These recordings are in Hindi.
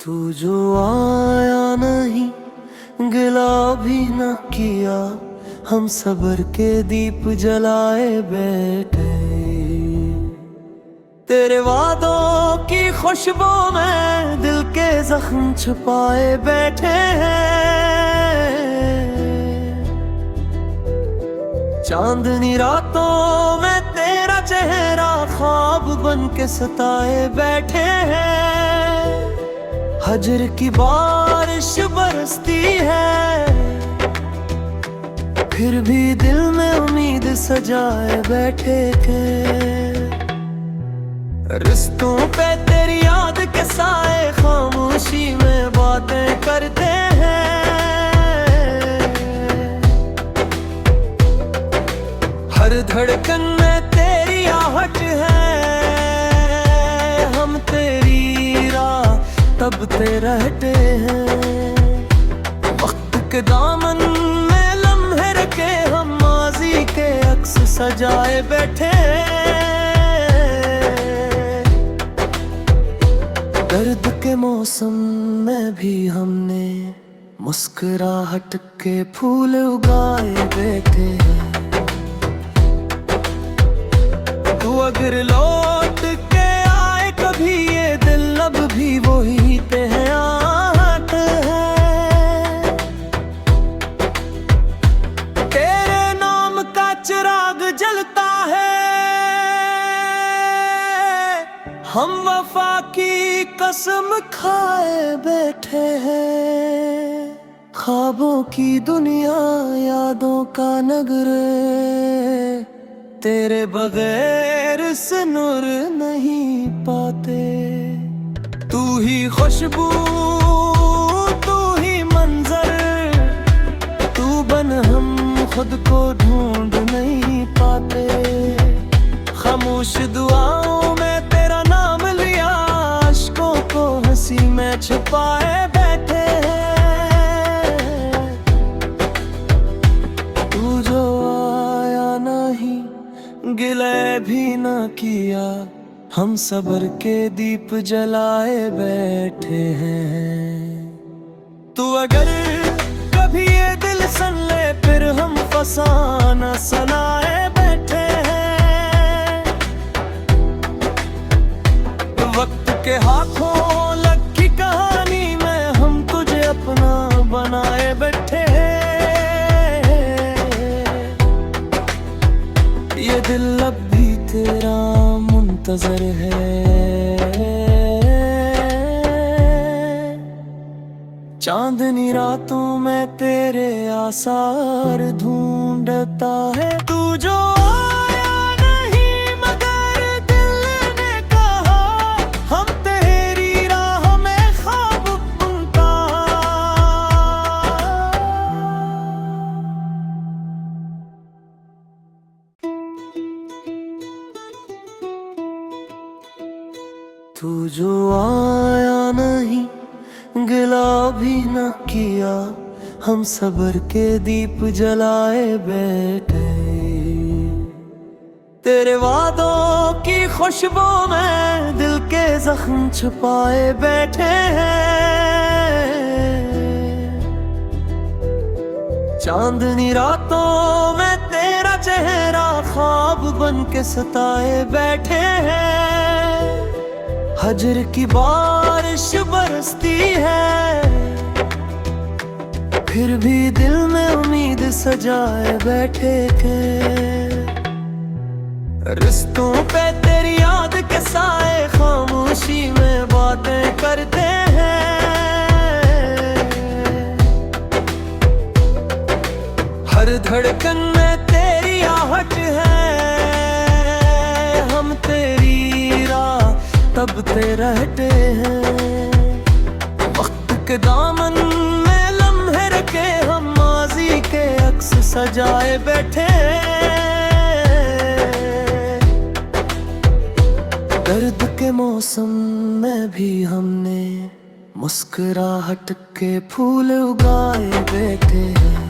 तू जो आया नहीं, गिला भी न किया, हम सब्र के दीप जलाए बैठे। तेरे वादों की खुशबू में दिल के जख्म छुपाए बैठे हैं। चांदनी रातों में तेरा चेहरा ख्वाब बन के सताए बैठे हैं। हजर की बारिश बरसती है, फिर भी दिल में उम्मीद सजाए बैठे के। रिश्तों पे तेरी याद के साए खामोशी में बातें करते हैं। हर धड़कन में तेरी आहट है, हम तेरी राह तब ते रहते हैं। वक्त के दामन में लम्हे रखे हम माजी के अक्स सजाए बैठे। दर्द के मौसम में भी हमने मुस्कुराहट के फूल उगाए बैठे हैं। तू अगर लौट के आए कभी, ये दिल अब भी वही पे है आहट है। तेरे नाम का चिराग जलता है, हम वफा की कसम खाए बैठे हैं। ख्वाबों की दुनिया, यादों का नगर, तेरे बगैर से नूर नहीं पाते। तू ही खुशबू, तू ही मंजर, तू बन हम खुद को ढूंढ नहीं पाते। खामोश दुआओं में तेरा नाम लिया, अश्कों को हंसी में छुपाए बैठे हैं। तू जो आया नहीं, गिले भी न किया, हम सब्र के दीप जलाए बैठे हैं। तू अगर कभी ये दिल सन ले, फिर हम फसाना सनाए बैठे हैं। वक्त के हाथों लगी कहानी में हम तुझे अपना बनाए बैठे हैं। ये दिल अब भी तेरा मुंतजर है। चांदनी रातों में तेरे आसार ढूंढता है। तू जो आया नहीं, मगर दिल ने कहा, हम तेरी राह में ख्वाब बुनता। तू जो आया नहीं, गिला भी न किया, हम सब्र के दीप जलाए बैठे। तेरे वादों की खुशबू में दिल के जख्म छुपाए बैठे हैं। चांदनी रातों में तेरा चेहरा ख्वाब बन के सताए बैठे हैं। हजर की बारिश बरसती है, फिर भी दिल में उम्मीद सजाए बैठे के। रिश्तों पे तेरी याद के साए खामोशी में बातें करते हैं। हर धड़कन में तेरी आहट है, हम तेरी राह तब ते रहते हैं। वक्त के दामन में लम्हे रखे हम माजी के अक्स सजाए बैठे। दर्द के मौसम में भी हमने मुस्कुराहट के फूल उगाए बैठे हैं।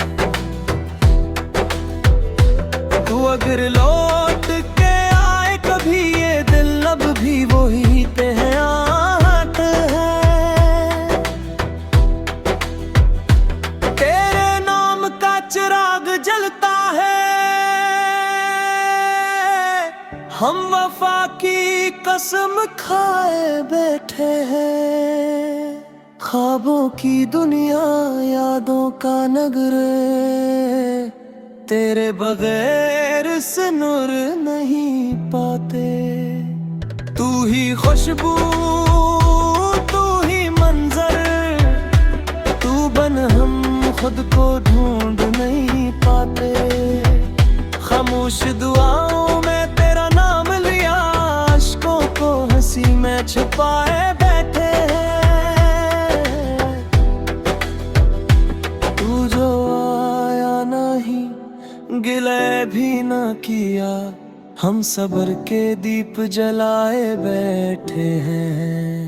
तू अगर लौट के आए कभी, ये दिल अब भी वही पे है आहट है। हम वफा की कसम खाए बैठे हैं, ख्वाबों की दुनिया यादों का नगर, तेरे बगैर से नूर नहीं पाते। तू ही खुशबू, तू ही मंजर, तू बन हम खुद को ढूंढ नहीं पाते। खामोश दुआओं में तेरा नाम लिया, अश्कों को हंसी में छुपाए बैठे हैं। तू जो आया नहीं, गिले भी न किया, हम सब्र के दीप जलाए बैठे हैं।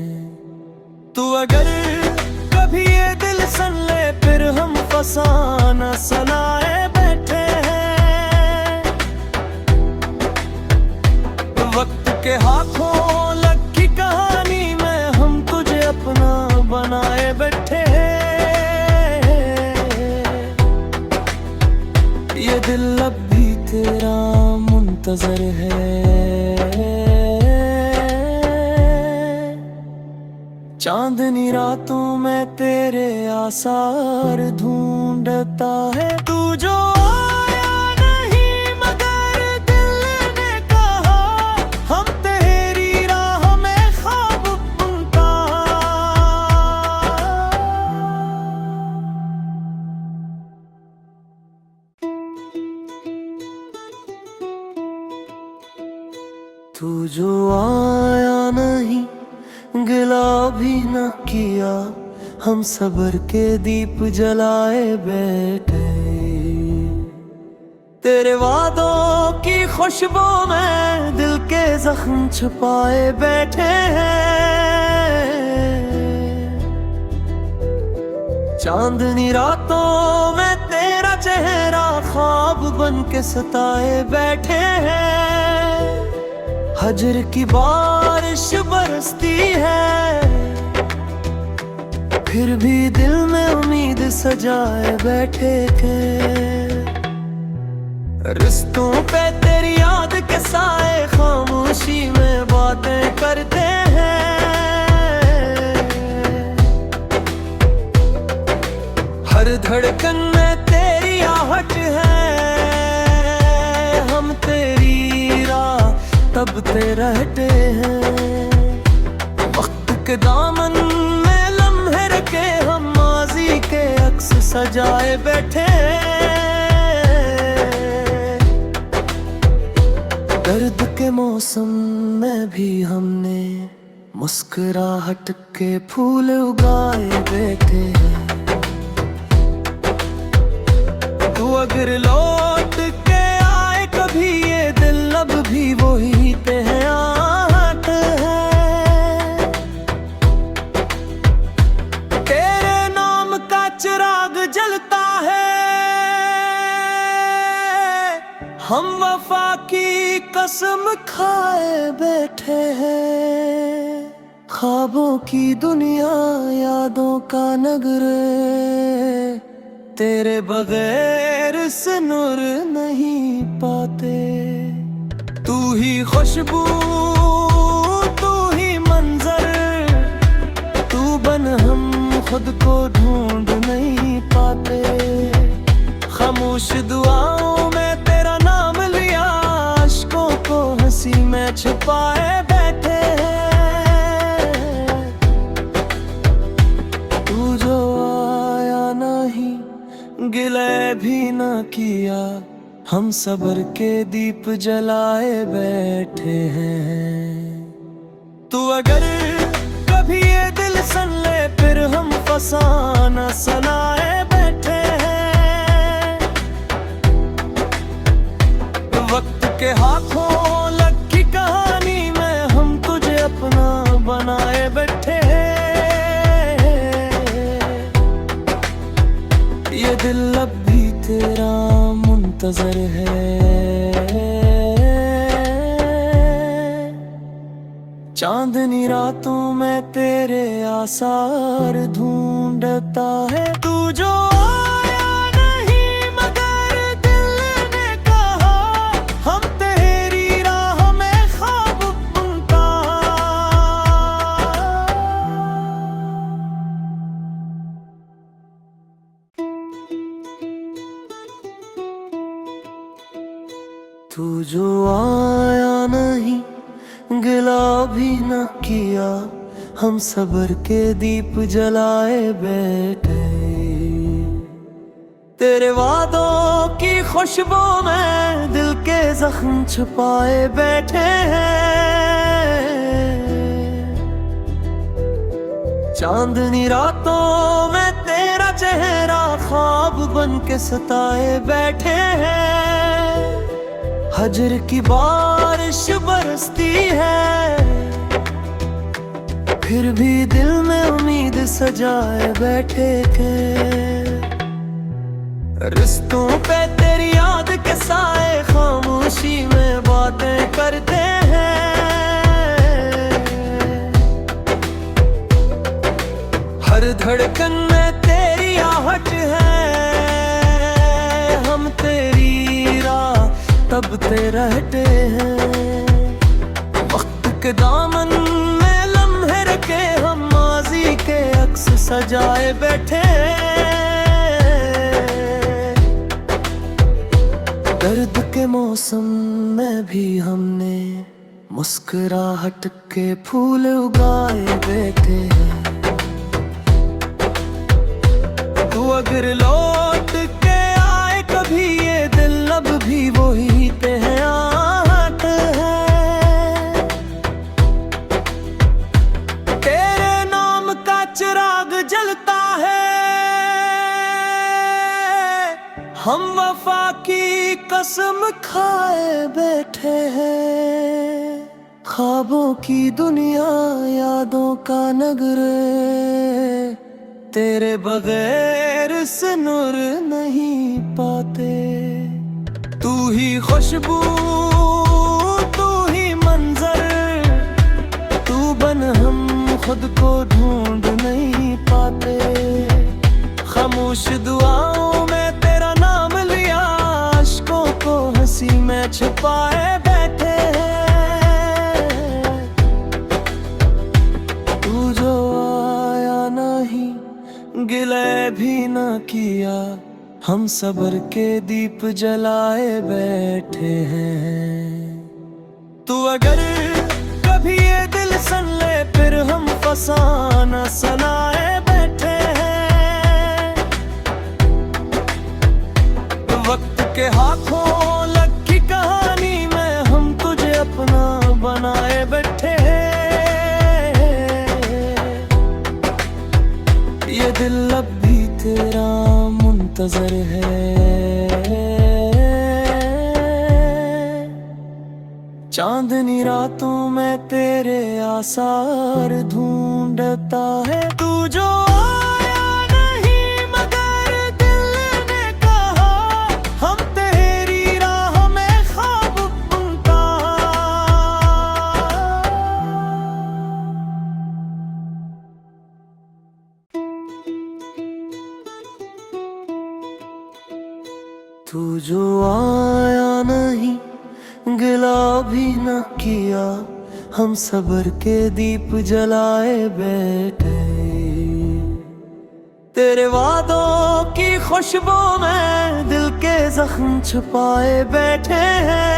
तू अगर कभी ये दिल सन ले, फिर हम फसाना सनाए बैठे हैं। वक्त के हाथों लगी कहानी में हम तुझे अपना बनाए बैठे हैं। ये दिल अब भी तेरा मुंतजर है। चांदनी रातों में तेरे आसार ढूंढता है। तू जो आया नहीं मगर दिल ने कहा, हम तेरी राह में ख्वाब बुनता। तू जो आया नहीं, गिला भी न किया, हम सब्र के दीप जलाए बैठे। तेरे वादों की खुशबू में दिल के जख्म छुपाए बैठे हैं। चांदनी रातों में तेरा चेहरा ख्वाब बन के सताए बैठे हैं। हजर की बारिश बरसती है, फिर भी दिल में उम्मीद सजाए बैठे के। रिश्तों पे तेरी याद के साए खामोशी में बातें करते हैं। हर धड़कन में तेरी आहट है, हम तेरी राह तब ते रहते हैं। वक्त के दामन में लम्हे रखे, हम माजी के अक्स सजाए बैठे। दर्द के मौसम में भी हमने मुस्कुराहट के फूल उगाए बैठे हैं। तू अगर लौट के आए कभी, ये दिल अब भी वही पे है आहट है। तेरे नाम का चिराग जलता है, हम वफा की कसम खाए बैठे हैं। ख्वाबों की दुनिया यादों का नगर, तेरे बगैर से नूर नहीं पाते। तू ही खुशबू, तू ही मंजर, तू बन हम खुद को ढूंढ नहीं पाते। खामोश दुआओं में तेरा नाम लिया, अश्कों को हंसी में छुपाए बैठे हैं। तू जो आया नहीं, गिले भी न किया, हम सब्र के दीप जलाए बैठे हैं। तू अगर कभी ये दिल सन ले, फिर हम फसाना सनाए बैठे हैं। वक्त के हाथों लगी कहानी में हम तुझे अपना बनाए बैठे हैं। ये दिल अब भी तेरा मुंतजर है। चांदनी रातों में तेरे आसार ढूंढता है। तू जो आया नहीं मगर दिल ने कहा, हम तेरी राह में गिला भी न किया, हम सब्र के दीप जलाए बैठे। तेरे वादों की खुशबू में दिल के जख्म छुपाए बैठे हैं। चांदनी रातों में तेरा चेहरा ख्वाब बन के सताए बैठे हैं। हजर की बारिश बरसती है, फिर भी दिल में उम्मीद सजाए बैठे के। रिश्तों पे तेरी याद के साए खामोशी में बातें करते हैं। हर धड़कन में तेरी आहट है, हम तेरी राह तबते रहते हैं। वक्त के दामन में लम्हे रखे हम माजी के अक्स सजाए बैठे। दर्द के मौसम में भी हमने मुस्कुराहट के फूल उगाए बैठे हैं। तू अगर लौट के आए कभी, ये दिल अब भी वही तेहरात है। तेरे नाम का चिराग जलता है, हम वफा की कसम खाए बैठे हैं। ख्वाबों की दुनिया यादों का नगर, तेरे बगैर से नूर नहीं पाते। तू ही खुशबू, तू ही मंजर, तू बन हम खुद को ढूंढ नहीं पाते। खामोश दुआओं में तेरा नाम लिया, अश्कों को हंसी में छुपाए बैठे हैं। तू जो आया नहीं, गिले भी न किया, हम सब्र के दीप जलाए बैठे हैं। तू अगर कभी ये दिल सन ले, फिर हम फसाना सनाए बैठे हैं। वक्त के हाथों लगी कहानी में हम तुझे अपना बनाए बैठे हैं। ये दिल अब भी तेरा मुंतजर है। चांदनी रातों में तेरे आसार ढूंढता है। तू जो आया नहीं मगर दिल ने कहा, हम तेरी राह में ख्वाब बुनता। तू जो आया नहीं, गिला भी न किया, हम सब्र के दीप जलाए बैठे। तेरे वादों की खुशबू में दिल के जख्म छुपाए बैठे हैं।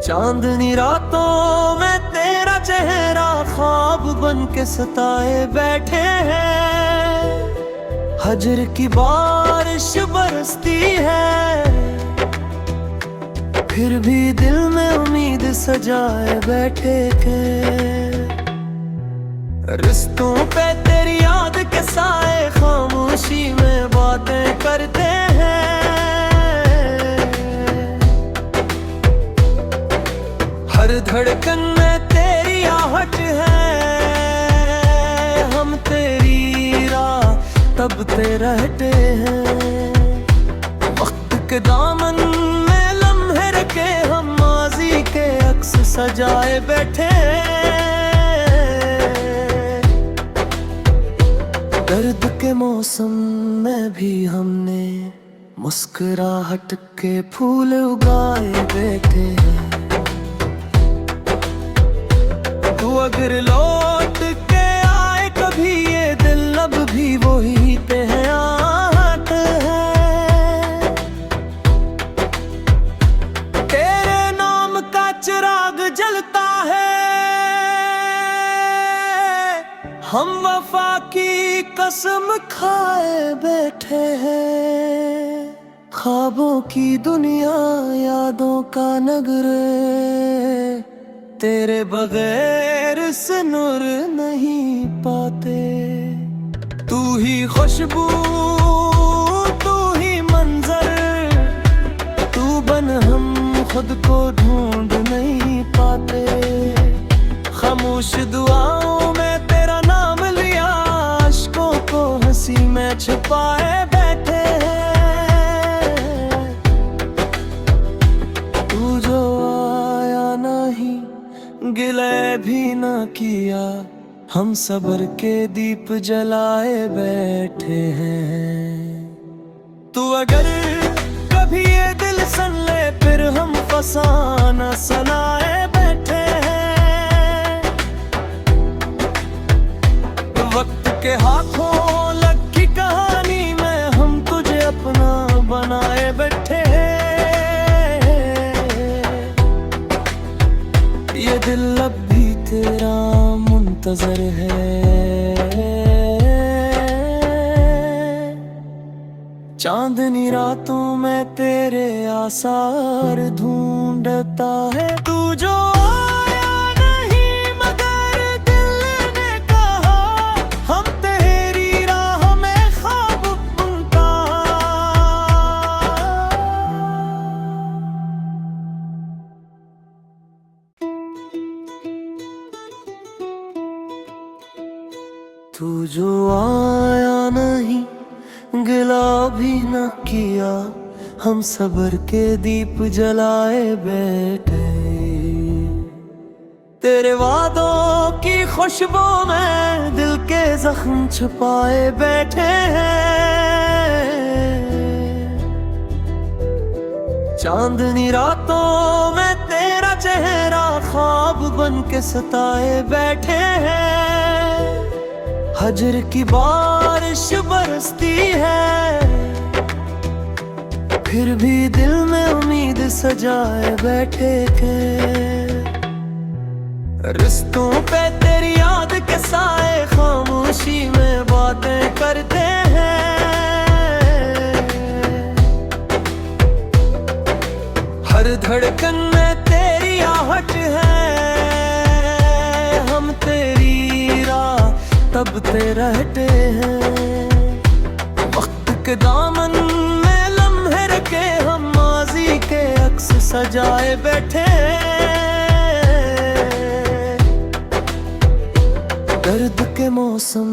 चांदनी रातों में तेरा चेहरा ख्वाब बन के सताए बैठे हैं। हजर की बारिश बरसती है, फिर भी दिल में उम्मीद सजाए बैठे के। रिश्तों पे तेरी याद के साए खामोशी में बातें करते हैं। हर धड़कन में तेरी आहट है, हम तेरी राह तबते रहते हैं। वक्त के दामन में लम्हे रखे हम माजी के अक्स सजाए बैठे। दर्द के मौसम में भी हमने मुस्कुराहट के फूल उगाए बैठे हैं। तू अगर लौट के आए कभी, ये दिल अब भी वही तेहरात है। हम वफा की कसम खाए बैठे हैं, ख्वाबों की दुनिया यादों का नगर, तेरे बगैर से नूर नहीं पाते। तू ही खुशबू, तू ही मंजर, तू बन हम खुद को ढूंढ नहीं पाते। खामोश दुआओं में तेरा नाम लिया, अश्कों को हंसी में छुपाए बैठे हैं। तू जो आया नहीं, गिले भी न किया, हम सब्र के दीप जलाए बैठे हैं। तू अगर कभी ये दिल सन ले, फिर हम फसाना सनाए बैठे हैं। वक्त के हाथों लगी कहानी में हम तुझे अपना बनाए बैठे हैं। ये दिल अब भी तेरा मुंतजर है, चांदनी रातों में तेरे आसार ढूंढता है। तू जो आया नहीं मगर दिल ने कहा, हम तेरी राह में ख्वाब बुनता। तू जो आया नहीं, गिला भी न किया, हम सब्र के दीप जलाए बैठे। तेरे वादों की खुशबू में दिल के जख्म छुपाए बैठे हैं। चांदनी रातों में तेरा चेहरा ख्वाब बन के सताए बैठे हैं। हजर की बारिश बरसती है, फिर भी दिल में उम्मीद सजाए बैठे के। रिश्तों पे तेरी याद के साए खामोशी में बातें करते हैं। हर धड़कन में तेरी आहट है, हम तेरी राह तबते रहते हैं। वक्त के दामन में लम्हे रखे, हम माजी के अक्स सजाए बैठे। दर्द के मौसम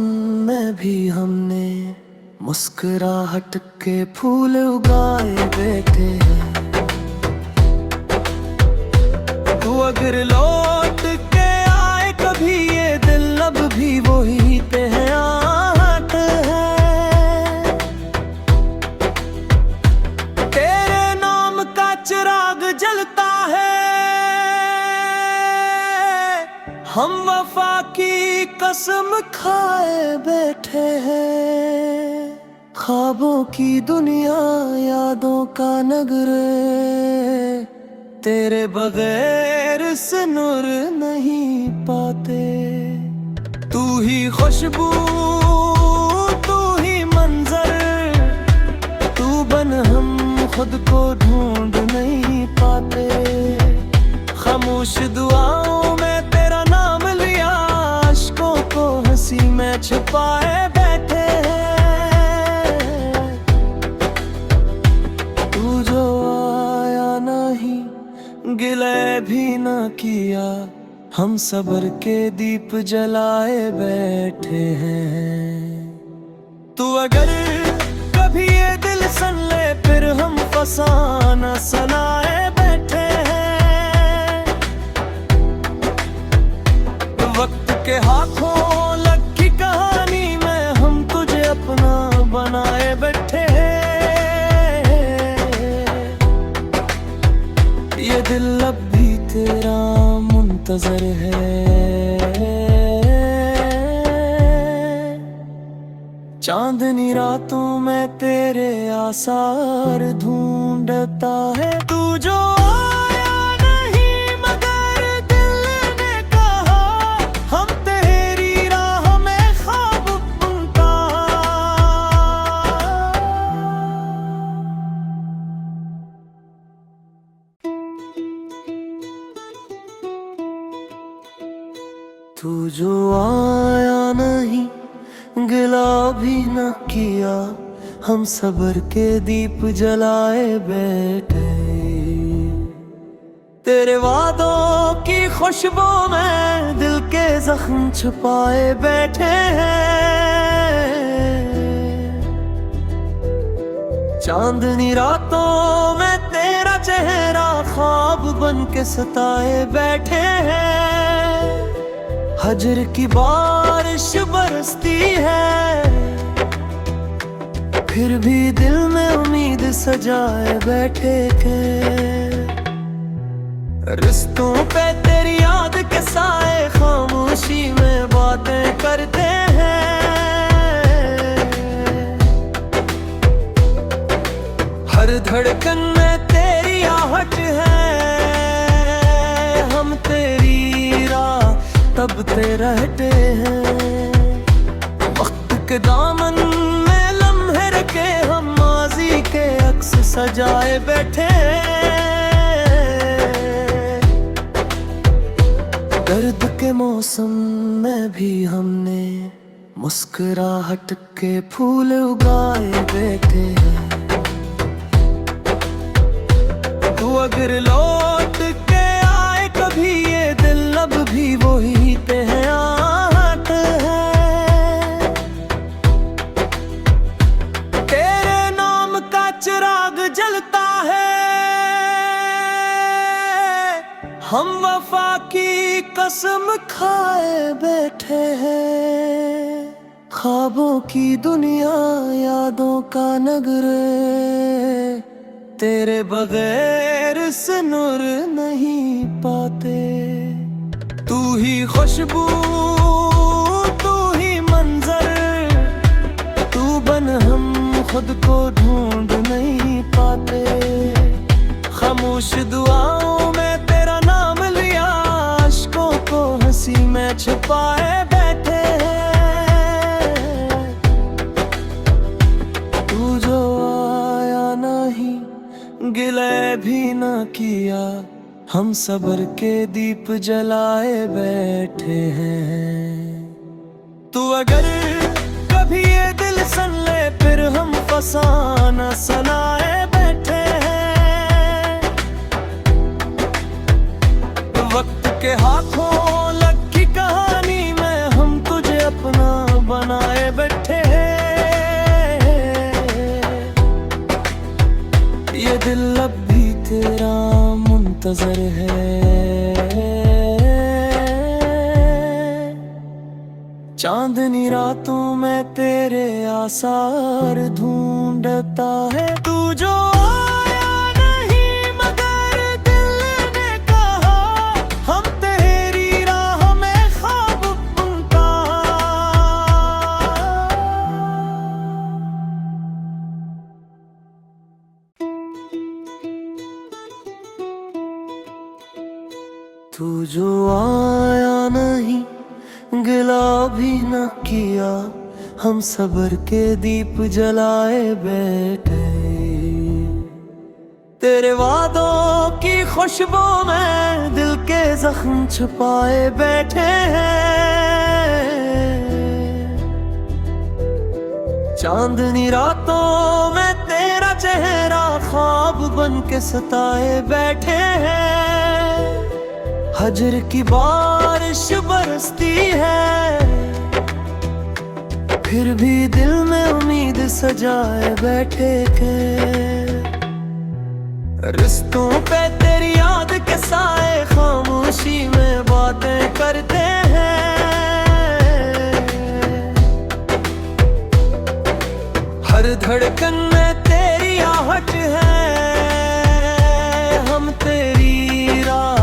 में भी हमने मुस्कुराहट के फूल उगाए बैठे हैं। तू अगर लौट के आए कभी, ये दिल अब भी वही पे है आहट है। तेरे नाम का चिराग जलता है, हम वफा की कसम खाए बैठे हैं। ख्वाबों की दुनिया यादों का नगर, तेरे बगैर से नूर नहीं पाते। तू ही खुशबू, तू ही मंजर, तू बन हम खुद को ढूंढ नहीं पाते। खामोश दुआओं में तेरा नाम लिया, अश्कों को हंसी में छुपाए बैठे हैं। तू जो आया नहीं, गिले भी न किया, हम सब्र के दीप जलाए बैठे हैं। तू अगर कभी ये दिल सन ले, फिर हम फसाना सनाए बैठे हैं। वक्त के हाथों लगी कहानी में हम तुझे अपना बनाए बैठे हैं। ये दिल अब भी तेरा मुंतजर है, चांदनी रातों में तेरे आसार ढूंढता है। तू जो आया नहीं मगर दिल ने कहा, हम तेरी राह में तू जो आया नहीं, गिला भी न किया, हम सब्र के दीप जलाए बैठे। तेरे वादों की खुशबू में दिल के जख्म छुपाए बैठे हैं। चांदनी रातों में तेरा चेहरा ख्वाब बन के सताए बैठे हैं। हजर की बारिश बरसती है, फिर भी दिल में उम्मीद सजाए बैठे के। रिश्तों पे तेरी याद के साए खामोशी में बातें करते हैं। हर धड़कन में तेरी आहट है, हम तेरी राह तबते रहते हैं। वक्त के दामन में लम्हे रखे हम माजी के अक्स सजाए बैठे। दर्द के मौसम में भी हमने मुस्कुराहट के फूल उगाए बैठे हैं। तू अगर लौट के आए कभी, ये दिल अब भी वही पे है आहट है। तेरे नाम का चिराग जलता है, हम वफा की कसम खाए बैठे हैं। ख्वाबों की दुनिया यादों का नगर, तेरे बगैर से नूर नहीं पाते। तू ही खुशबू, तू ही मंजर, तू बन हम खुद को ढूंढ नहीं पाते। खामोश दुआओं में तेरा नाम लिया, अश्कों को हंसी में छुपाए बैठे हैं। तू जो आया नहीं, गिले भी न किया, हम सब्र के दीप जलाए बैठे हैं। तू अगर कभी ये दिल सन ले, फिर हम फसाना सुनाए बैठे हैं। वक्त के हाथों लगी कहानी में हम तुझे अपना बनाए बैठे हैं। ये दिल अब भी तेरा मुंतजर है। चांदनी रातों में तेरे आसार ढूंढता है। तू जो आया नहीं, मगर दिल ने कहा, हम तेरी राह में ख्वाब बुनता। तू जो आया नहीं, गिला भी न किया, हम सब्र के दीप जलाए बैठे। तेरे वादों की खुशबू में दिल के जख्म छुपाए बैठे हैं। चांदनी रातों में तेरा चेहरा ख्वाब बन के सताए बैठे हैं। हजर की बारिश बरसती है, फिर भी दिल में उम्मीद सजाए बैठे के। रिश्तों पे तेरी याद के साए खामोशी में बातें करते हैं। हर धड़कन में तेरी आहट है, हम तेरी राह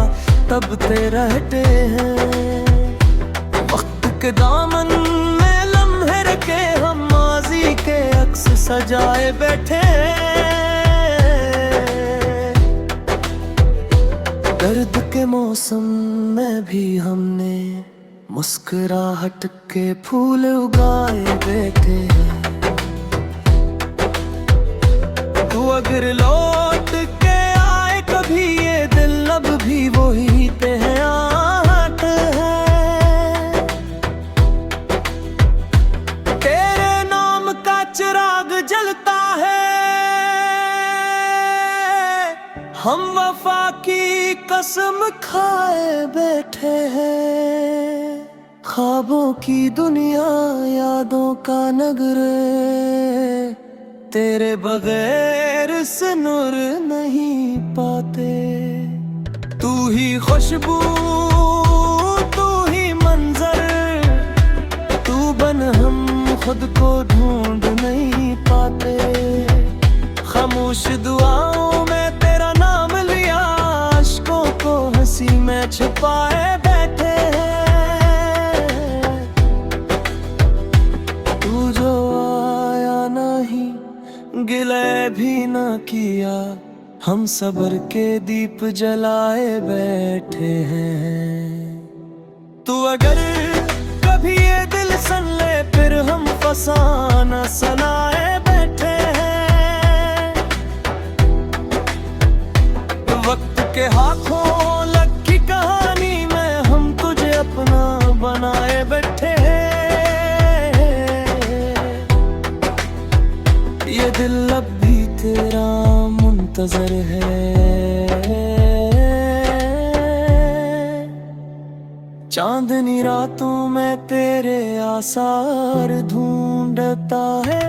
तबते रहते हैं। वक्त के दामन में लम्हे रखे हम माजी के अक्स सजाए बैठे। दर्द के मौसम में भी हमने मुस्कुराहट के फूल उगाए बैठे हैं। तू अगर लौट के आए कभी, ये दिल अब भी वही पे है आहट है। कसम खाए बैठे हैं, ख्वाबों की दुनिया यादों का नगर, तेरे बगैर से नूर नहीं पाते। तू ही खुशबू, तू ही मंजर, तू बन हम खुद को ढूंढ नहीं पाते। खामोश दुआओं में तेरा नाम लिया, अश्कों को हंसी में छुपाए बैठे हैं। तू जो आया नहीं, गिले भी न किया, हम सब्र के दीप जलाए बैठे हैं। तू अगर कभी ये दिल सन ले, फिर हम फसाना सनाए बैठे हैं। वक्त के हाथों लगी कहानी में हम तुझे अपना बनाए बैठे हैं। ये दिल अब भी तेरा मुंतजर है, चांदनी रातों में तेरे आसार ढूंढता है।